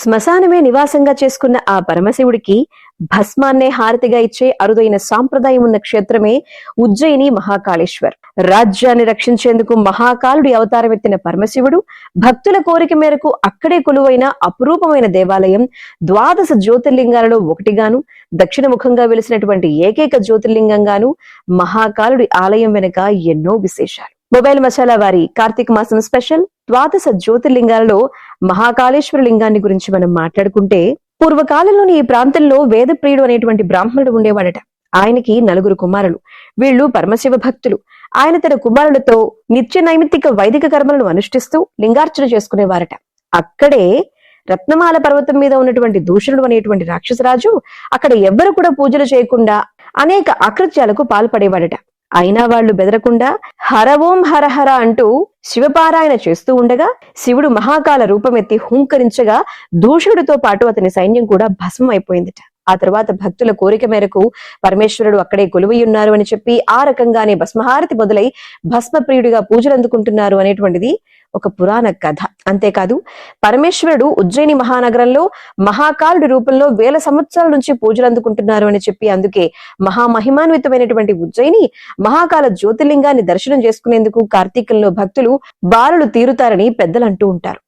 శ్మశానమే నివాసంగా చేసుకున్న ఆ పరమశివుడికి భస్మాన్నే హారతిగా ఇచ్చే అరుదైన సాంప్రదాయం ఉన్న క్షేత్రమే ఉజ్జయిని మహాకాళేశ్వర్. రాజ్యాన్ని రక్షించేందుకు మహాకాలుడి అవతారం ఎత్తిన పరమశివుడు భక్తుల కోరిక మేరకు అక్కడే కొలువైన అపురూపమైన దేవాలయం, ద్వాదశ జ్యోతిర్లింగాలలో ఒకటిగాను, దక్షిణ ముఖంగా వెలిసినటువంటి ఏకైక జ్యోతిర్లింగంగాను మహాకాలుడి ఆలయం వెనుక ఎన్నో విశేషాలు. మొబైల్ మసాలా వారి కార్తీక మాసం స్పెషల్ ద్వాదశ జ్యోతిర్లింగాలలో మహాకాళేశ్వర లింగాన్ని గురించి మనం మాట్లాడుకుంటే, పూర్వకాలంలోని ఈ ప్రాంతంలో వేదప్రియుడు అనేటువంటి బ్రాహ్మణుడు ఉండేవాడట. ఆయనకి 9 కుమారులు. వీళ్ళు పరమశివ భక్తులు. ఆయన తన కుమారులతో నిత్య నైమిత్తిక వైదిక కర్మలను అనుష్ఠిస్తూ లింగార్చన చేసుకునేవారట. అక్కడే రత్నమాల పర్వతం మీద ఉన్నటువంటి దూషణుడు అనేటువంటి రాక్షసరాజు అక్కడ ఎవ్వరు కూడా పూజలు చేయకుండా అనేక అకృత్యాలకు పాల్పడేవాడట. అయినా వాళ్లు బెదరకుండా హర ఓం హర హర అంటూ శివపారాయణ చేస్తూ ఉండగా శివుడు మహాకాల రూపమెత్తి హూంకరించగా దూషణుడితో పాటు అతని సైన్యం కూడా భస్మం అయిపోయిందట. ఆ తర్వాత భక్తుల కోరిక మేరకు పరమేశ్వరుడు అక్కడే కొలువై ఉన్నారు అని చెప్పి ఆ రకంగానే భస్మహారతి మొదలై భస్మప్రియుడిగా పూజలు అందుకుంటున్నారు అనేటువంటిది ఒక పురాణ కథ. అంతేకాదు పరమేశ్వరుడు ఉజ్జయిని మహానగరంలో మహాకాలుడి రూపంలో 1000 సంవత్సరాల నుంచి పూజలు అందుకుంటున్నారు అని చెప్పి అందుకే మహామహిమాన్వితమైనటువంటి ఉజ్జయిని మహాకాల జ్యోతిర్లింగాన్ని దర్శనం చేసుకునేందుకు కార్తీకంలో భక్తులు బారులు తీరుతారని పెద్దలు అంటూ ఉంటారు.